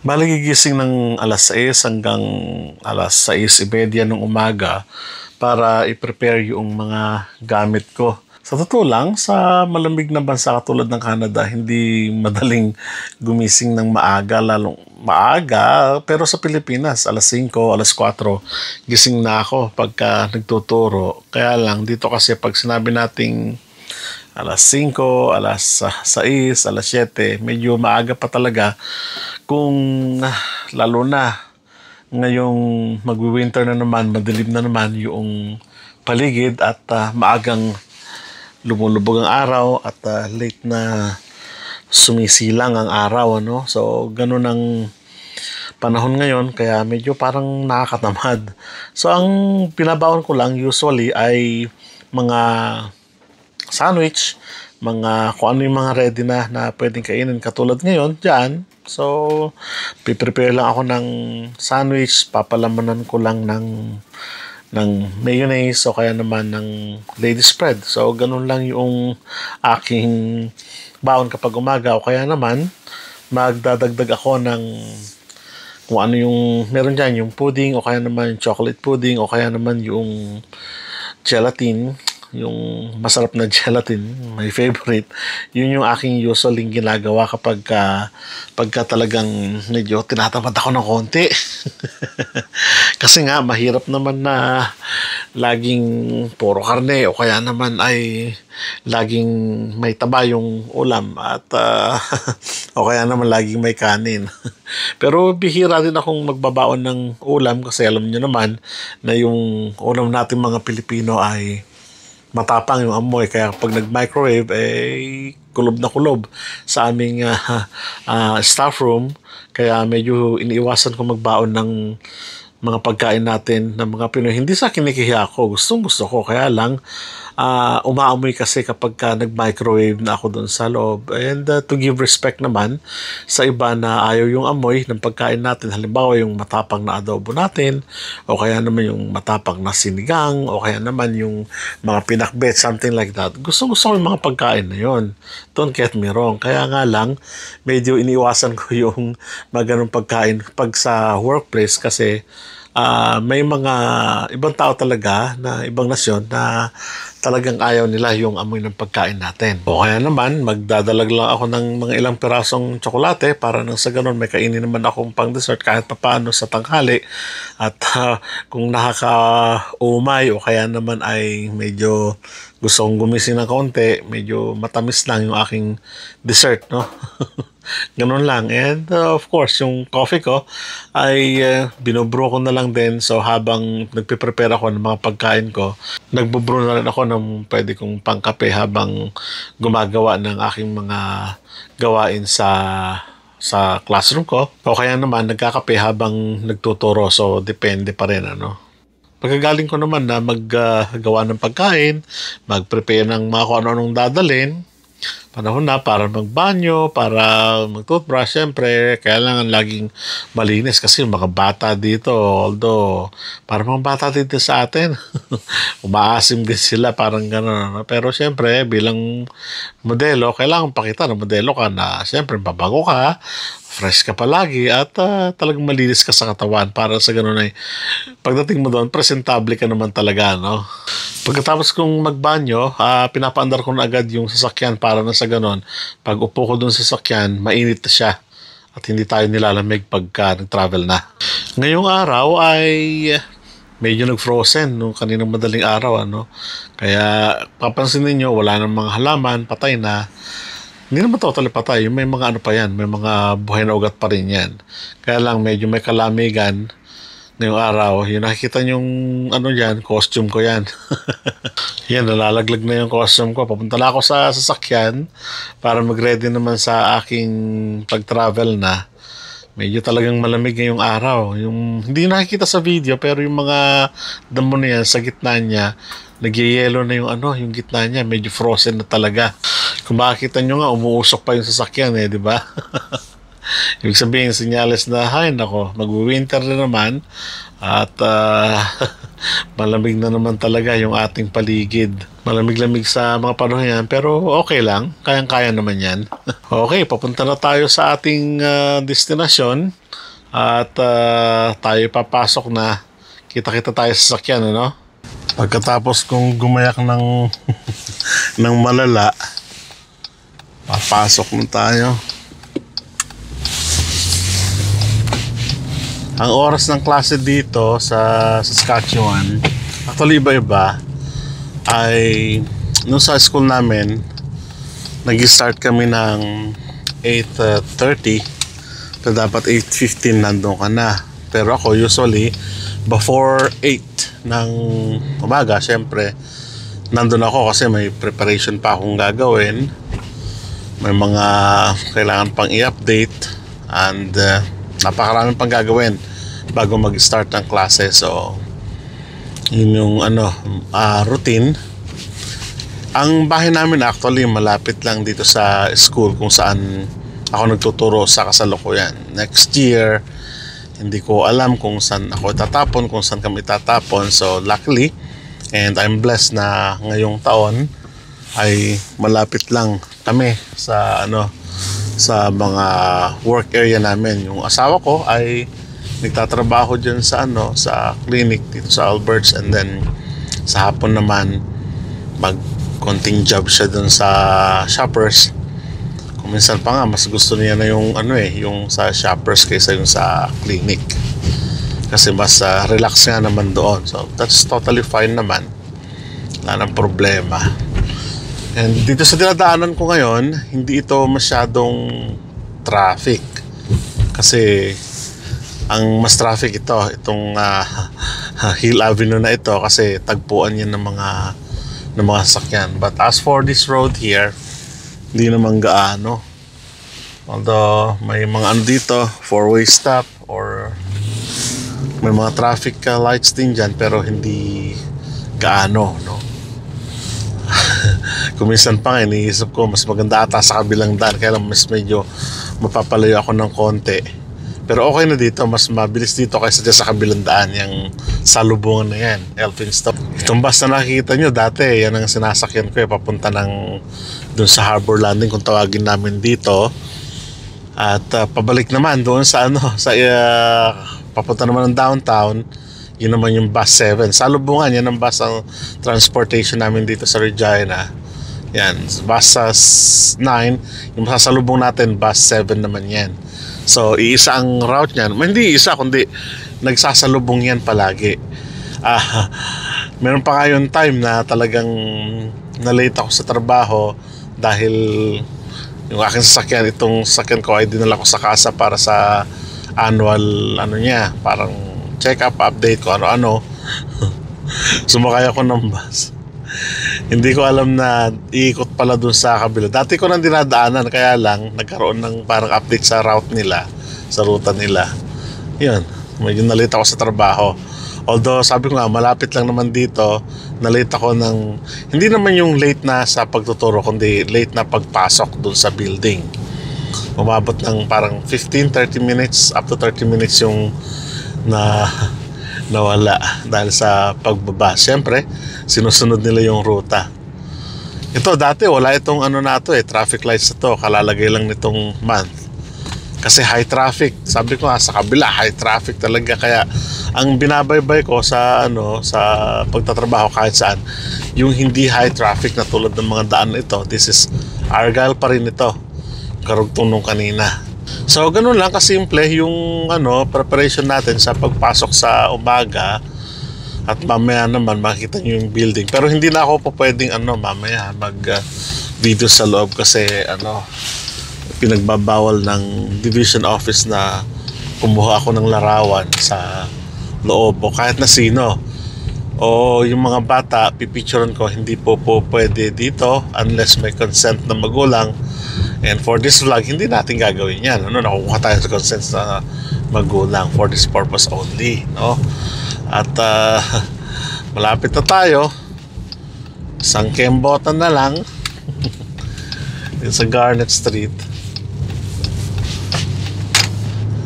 Bale gigising ng 6:00 hanggang 6:30 ng umaga para i-prepare yung mga gamit ko. Sa totoo lang, sa malamig na bansa katulad ng Canada, hindi madaling gumising ng maaga, lalong maaga. Pero sa Pilipinas, 5:00, 4:00, gising na ako pagka nagtuturo. Kaya lang, dito kasi pag sinabi nating 5:00, 6:00, 7:00, medyo maaga pa talaga kung lalo na ngayong magwi-winter na naman, madilim na naman yung paligid at maagang lumulubog ang araw at late na sumisilang ang araw, ano? So, ganun ang panahon ngayon kaya medyo parang nakakatamad. So, ang pinabaon ko lang usually ay mga sandwich, mga kung ano yung mga ready na pwedeng kainin katulad ngayon dyan. So, piprepare lang ako ng sandwich, papalamanan ko lang ng mayonnaise o kaya naman ng ladies spread. So, ganun lang yung aking baon kapag umaga o kaya naman magdadagdag ako ng kung ano yung meron dyan, yung pudding o kaya naman chocolate pudding o kaya naman yung gelatin, yung masarap na gelatin, my favorite. Yun yung aking usually ginagawa pagka talagang medyo tinatamad ako ng konti. Kasi nga, mahirap naman na laging puro karne o kaya naman ay laging may taba yung ulam at o kaya naman laging may kanin. Pero bihira din akong magbabaon ng ulam kasi alam niyo naman na yung ulam natin mga Pilipino ay matapang yung amoy kaya pag nag-microwave kulob na kulob sa aming staff room kaya medyo iniiwasan ko magbaon ng mga pagkain natin ng mga Pinoy. Hindi sa kinikihiya ko, gustong gusto ko kaya lang umaamoy kasi kapag nag-microwave na ako doon sa loob. And to give respect naman sa iba na ayaw yung amoy ng pagkain natin. Halimbawa yung matapang na adobo natin o kaya naman yung matapang na sinigang o kaya naman yung mga pinakbet, something like that. Gusto ko yung mga pagkain na yon. Don't get me wrong. Kaya nga lang, medyo iniwasan ko yung mga ganong pagkain pag sa workplace kasi may mga ibang tao talaga na ibang nasyon na talagang ayaw nila yung amoy ng pagkain natin. O kaya naman, magdadalag lang ako ng mga ilang pirasong tsokolate para nang sa ganun may kainin naman akong pang dessert kahit papaano sa tanghali. At kung nakaka-umay o kaya naman ay medyo gusto kong gumising ng kaunti, medyo matamis lang yung aking dessert, no? Ganun lang. And of course, yung coffee ko ay binobrew ko na lang din. So habang nagpe-prepare ako ng mga pagkain ko, nagbobrew na rin ako ng pwede kong pangkape habang gumagawa ng aking mga gawain sa classroom ko. O kaya naman nagkakape habang nagtuturo. So depende pa rin, ano. Pagkagaling ko naman na maggawa ng pagkain, mag-prepare ng mga kung ano-anong dadalhin, panahon na para magbanyo, para mag-toothbrush, syempre, kailangan laging malinis kasi mga bata dito, although, para mga bata dito sa atin, umaasim din sila, parang gano'n. Pero syempre, bilang modelo, kailangan pakita na modelo ka na, syempre, babago ka, fresh ka palagi, at talagang malinis ka sa katawan para sa gano'n ay pagdating mo doon, presentable ka naman talaga, no? Pagkatapos kong magbanyo, pinapaandar ko na agad yung sasakyan para na sa ganon. Pag upo ko dun sa sasakyan, mainit na siya at hindi tayo nilalamig pagka nag-travel na. Ngayong araw ay medyo nag-frozen nung kaninang madaling araw, ano? Kaya papansin niyo wala nang mga halaman, patay na. Hindi naman totally patay, may mga ano pa yan, may mga buhay na ugat pa rin yan. Kaya lang medyo may kalamigan ngayong araw. Yung nakikita yung ano dyan, costume ko yan. Yan, nalalaglag na yung costume ko. Papunta na ako sa sasakyan para mag-ready naman sa aking pag-travel na. Medyo talagang malamig ngayong araw. Yung hindi nakikita sa video pero yung mga damo na yan sa gitna niya, nagyayelo na yung ano, yung gitna niya, medyo frozen na talaga. Kung makikita nyo nga, umuusok pa yung sasakyan di ba? Ibig sabihin, senyales na, hay nako, mag-winter na naman at malamig na naman talaga yung ating paligid. Malamig-lamig sa mga panahon yan, pero okay lang. Kayang-kaya naman yan. Okay, papunta na tayo sa ating destinasyon at tayo papasok na. Kita-kita tayo sa sakyan, ano? Pagkatapos kong gumayak ng ng malala, papasok na tayo. Ang oras ng klase dito sa Saskatchewan, actually iba-iba, ay nung sa school namin nag-start kami ng 8:30, pero dapat 8:15 nandun ka na. Pero ako usually before 8 ng umaga, syempre nandun ako kasi may preparation pa akong gagawin, may mga kailangan pang i-update, and napakaraming pang gagawin bago mag-start ng klase. So yun yung routine. Ang bahay namin actually malapit lang dito sa school kung saan ako nagtuturo sa kasalukuyan. Next year, hindi ko alam kung saan ako tatapon, kung saan kami tatapon. So luckily, and I'm blessed na ngayong taon ay malapit lang kami sa sa mga work area namin. Yung asawa ko ay nagtatrabaho dyan sa sa clinic dito sa Alberts, and then sa hapon naman konting job siya dun sa Shoppers. Kung minsan pa nga mas gusto niya na yung yung sa Shoppers kaysa yung sa clinic, kasi mas relax nga naman doon. So that's totally fine naman, wala nang problema. And dito sa dinadaanan ko ngayon, hindi ito masyadong traffic, kasi ang mas traffic itong Hill Avenue na ito, kasi tagpuan yan ng mga sasakyan. But as for this road here, hindi naman gaano. Although may mga dito, four-way stop, or may mga traffic lights din dyan, pero hindi gaano, no? Kuminsan pa nga iniisip ko mas maganda ata sa kabilang daan, kaya lang mas medyo mapapalayo ako ng konti. Pero okay na dito, mas mabilis dito kaysa dyan sa kabilang daan, yung salubungan na yan, Elphinstone. Itong bus na nakikita nyo dati, yan ang sinasakyan ko papunta dun sa Harbor Landing kung tawagin namin dito. At pabalik naman doon sa papunta naman ng downtown, yun naman yung bus 7. Salubungan, yan ang bus ang transportation namin dito sa Regina. Yan, bus 9, yung sasalubong natin, bus 7 naman yan. So, iisa ang route niyan. Hindi isa, kundi nagsasalubong yan palagi. Meron pa ngayon time na talagang na-late ako sa trabaho dahil yung aking sasakyan, itong sasakyan ko ay dinala ko sa casa para sa annual niya, parang check-up, update ko ano-ano. Sumakay ako ng bus. Hindi ko alam na iikot pala dun sa kabila. Dati ko nang dinadaanan, kaya lang nagkaroon ng parang update sa route nila, sa ruta nila. Yun, medyo nalate ako sa trabaho. Although sabi ko nga, malapit lang naman dito, nalate ako hindi naman yung late na sa pagtuturo, kundi late na pagpasok dun sa building. Umabot ng parang 15-30 minutes, up to 30 minutes yung nawala dahil sa pagbaba. Siyempre, sinusunod nila yung ruta. Ito dati wala itong traffic lights na to, kalalagay lang nitong month. Kasi high traffic. Sabi ko sa kabila high traffic talaga, kaya ang binabaybay ko sa sa pagtatrabaho kahit saan, yung hindi high traffic na tulad ng mga daan ito. This is Argyle pa rin ito, karugtong nung kanina. So ganun lang kasimple yung preparation natin sa pagpasok sa umaga. At mamaya naman makikita nyo yung building. Pero hindi na ako po pwedeng mamaya mag video sa loob, kasi pinagbabawal ng division office na kumuha ako ng larawan sa loob o kahit na sino. O yung mga bata, pipicturean ko, hindi po pwede dito unless may consent ng magulang. And for this vlog, hindi natin gagawin yan. Nakukuha tayo sa consent na magulang for this purpose only, no? At malapit na tayo. Isang kembotan na lang. Sa Garnet Street.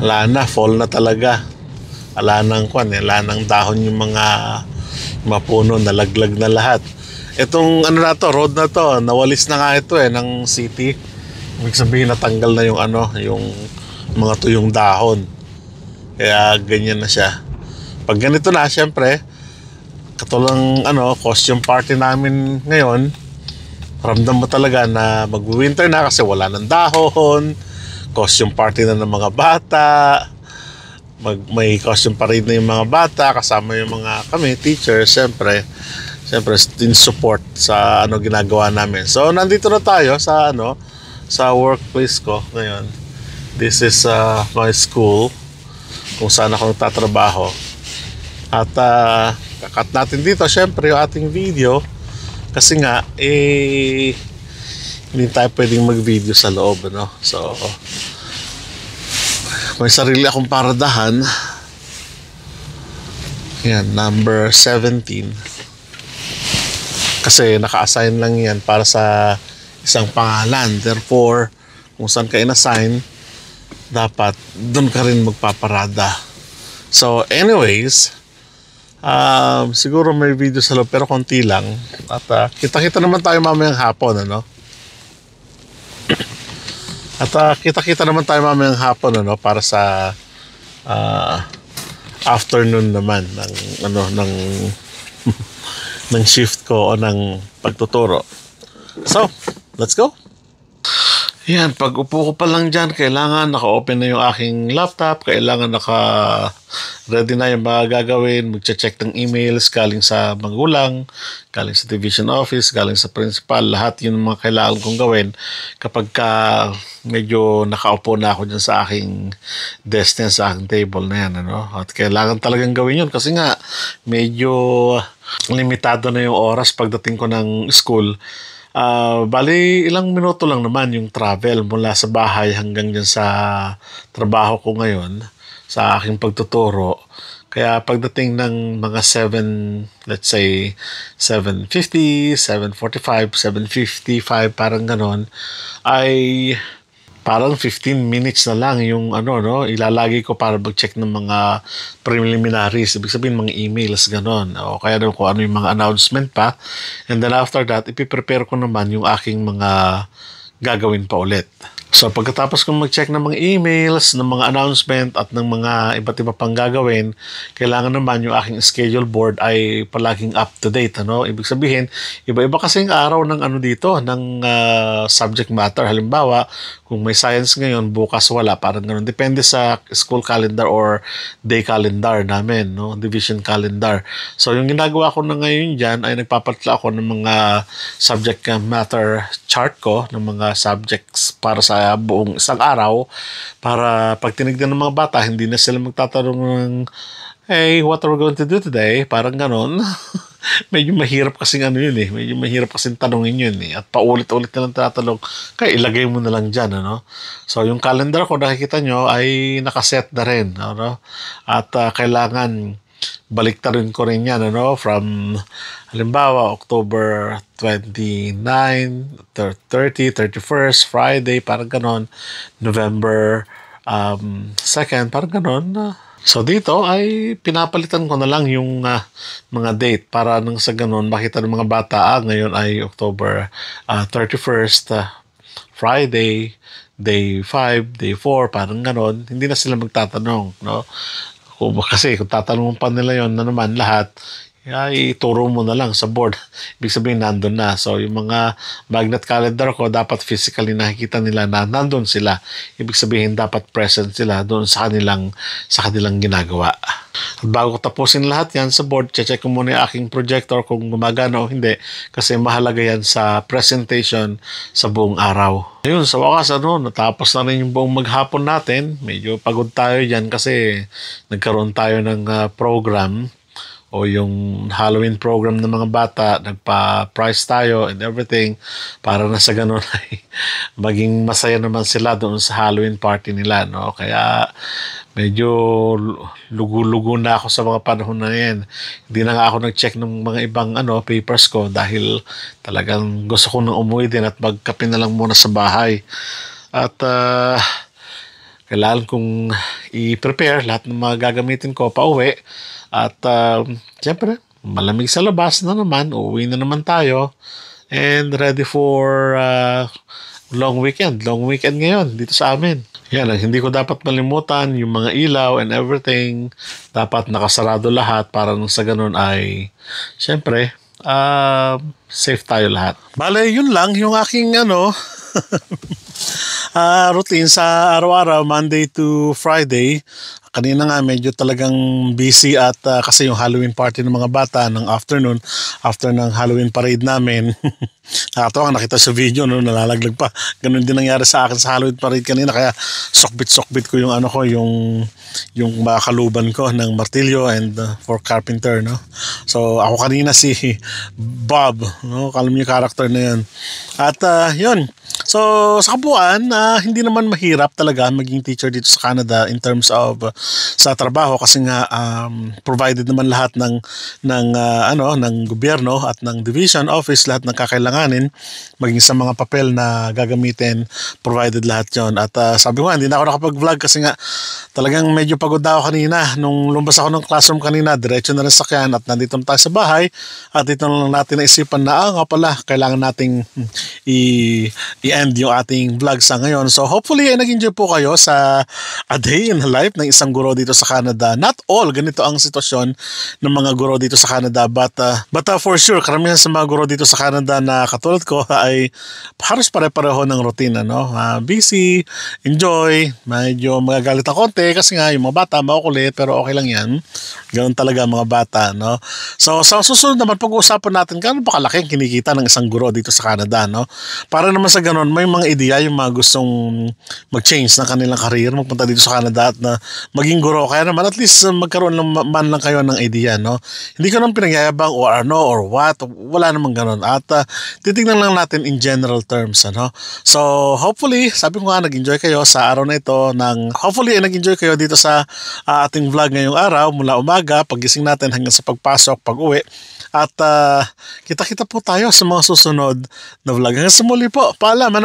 Wala na, fall na talaga. Wala nang dahon yung mga puno, nalaglag na lahat. Itong ano na to, road na to, nawalis na nga ito ng city. Ibig sabihin natanggal na yung yung mga tuyong dahon. Kaya ganyan na siya. Pag ganito na, syempre, katulang costume party namin ngayon, ramdam mo talaga na mag-winter na kasi wala ng dahon. Costume party na ng mga bata. May costume pa rin na yung mga bata, kasama yung mga kami, teachers, syempre din support sa ginagawa namin. So nandito na tayo sa sa workplace ko ngayon. This is my school kung saan ako nagtatrabaho. At kakat natin dito syempre yung ating video kasi nga hindi tayo pwedeng mag-video sa loob, So may sarili akong paradahan. Yan, number 17. Kasi naka-assign lang yan para sa isang pangalan. Therefore, kung saan ka in-assign, dapat doon ka rin magpaparada. So, anyways, siguro may video sa loob pero konti lang. At kita-kita naman tayo mamayang hapon, At kita-kita naman tayo mamayang hapon para sa afternoon naman ng ng shift ko o ng pagtuturo. So, let's go. Yan, pag upo ko pa lang dyan, kailangan naka-open na yung aking laptop, kailangan naka-ready na yung mga gagawin, mag-check ng emails galing sa magulang, galing sa division office, galing sa principal, lahat yun mga kailangan kong gawin kapag medyo nakaupo na ako dyan sa aking desk na, sa aking table na yan. At kailangan talagang gawin yun kasi nga medyo limitado na yung oras pagdating ko ng school. Bali, ilang minuto lang naman yung travel mula sa bahay hanggang dyan sa trabaho ko ngayon, sa aking pagtuturo. Kaya pagdating ng mga 7, let's say 7:50, 7:45, 7:55, parang ganon, ay parang 15 minutes na lang yung ilalagay ko para mag-check ng mga preliminaries, ibig sabihin mga emails, ganon. O kaya daw kung ano yung mga announcement pa. And then after that, ipiprepare ko naman yung aking mga gagawin pa ulit. So pagkatapos kong mag-check ng mga emails, ng mga announcement at ng mga iba't iba pang gagawin, kailangan naman yung aking schedule board ay palaging up to date. Ibig sabihin, iba-iba kasing araw ng dito, ng subject matter. Halimbawa, kung may science ngayon, bukas wala, parang ganun. Depende sa school calendar or day calendar namin, division calendar. So yung ginagawa ko na ngayon dyan ay nagpapatla ako ng mga subject matter chart ko, ng mga subjects para sa buong isang araw, para pag tinignan ng mga bata, hindi na sila magtatanong ng, hey, what are we going to do today? Parang ganon. Medyo mahirap kasing yun medyo mahirap kasing tanongin yun at paulit-ulit na lang tatanong, kaya ilagay mo na lang dyan, So yung calendar ko, nakikita nyo, ay nakaset na rin, At kailangan baliktarin ko rin yan, from halimbawa October 29, 30, 31st, Friday, parang ganon, November 2nd, parang ganon. So dito ay pinapalitan ko na lang yung mga date para nang sa ganon makita ng mga bata, ngayon ay October 31st, Friday, day 5, day 4, parang ganon. Hindi na sila magtatanong, Kasi kung tatanungin pa nila yon na naman lahat, ituro mo na lang sa board. Ibig sabihin, nandun na. So, yung mga magnet calendar ko, dapat physically nakikita nila na nandun sila. Ibig sabihin, dapat present sila doon sa kanilang ginagawa. At bago tapusin lahat yan sa board, check ko muna yung aking projector kung gumagana o hindi. Kasi mahalaga yan sa presentation sa buong araw. Ayun, sa wakas, natapos na rin yung buong maghapon natin. Medyo pagod tayo dyan kasi nagkaroon tayo ng program o yung Halloween program ng mga bata, nagpa-prize tayo and everything para na sa ganun ay maging masaya naman sila doon sa Halloween party nila, Kaya medyo lugu-lugu na ako sa mga panahon na yan. Hindi na nga ako nag-check ng mga ibang papers ko dahil talagang gusto ko nang umuwi din at magkape na lang muna sa bahay. At kailangan kong i-prepare lahat ng mga gagamitin ko pa uwi. At siyempre, malamig sa labas na naman, uuwi na naman tayo, and ready for long weekend. Long weekend ngayon dito sa amin. Yan lang, hindi ko dapat malimutan yung mga ilaw and everything. Dapat nakasarado lahat para nung sa ganun ay, syempre, safe tayo lahat. Bale, yun lang yung aking routine sa araw-araw, Monday to Friday. Kanina nga medyo talagang busy at kasi yung Halloween party ng mga bata ng afternoon, after ng Halloween parade namin. Nakatawa, nakita sa video, no, nalalaglag pa. Ganun din nangyari sa akin sa Halloween parade kanina, kaya sokbit ko yung yung mga kaluban ko ng martilyo and for carpenter, no. So ako kanina si Bob, no, alam niyo yung character na yun. At yun. So sa kabuuan, hindi naman mahirap talaga maging teacher dito sa Canada in terms of sa trabaho, kasi nga provided naman lahat ng gobyerno at ng division office, lahat ng kakailanganin maging sa mga papel na gagamitin, provided lahat yon. At sabi ko hindi na ako nakapag-vlog kasi nga talagang medyo pagod na ako kanina. Nung lumabas ako ng classroom kanina, diretso na rin sakyan at nandito na tayo sa bahay, at dito na lang natin naisipan na nga pala, kailangan nating i-end yung ating vlog sa ngayon. So hopefully ay nag-enjoy po kayo sa a day in the life ng isang guro dito sa Canada. Not all ganito ang sitwasyon ng mga guro dito sa Canada, but for sure karamihan sa mga guro dito sa Canada na katulad ko ay halos pare-pareho ng routine, busy, enjoy, medyo magagalit ng konti kasi nga yung mga bata makukulit, pero okay lang yan. Ganoon talaga mga bata, no? So sa susunod naman pag-uusapan natin kung ano ba kalaki ang kinikita ng isang guro dito sa Canada, no? Para naman sa ganoon may mga ideya yung mga gustong mag-change ng kanilang career, magpunta dito sa Canada at na maging guro, kaya naman at least magkaroon man lang kayo ng idea, no? Hindi ko naman pinagyayabang or what, wala namang ganun. At titignan lang natin in general terms, So hopefully, sabi ko nga, nag-enjoy kayo sa araw na ito hopefully nag-enjoy kayo dito sa ating vlog ngayong araw, mula umaga, pagising natin hanggang sa pagpasok, pag-uwi. At kita-kita po tayo sa mga susunod na vlog. Hanggang sa muli po, paalam,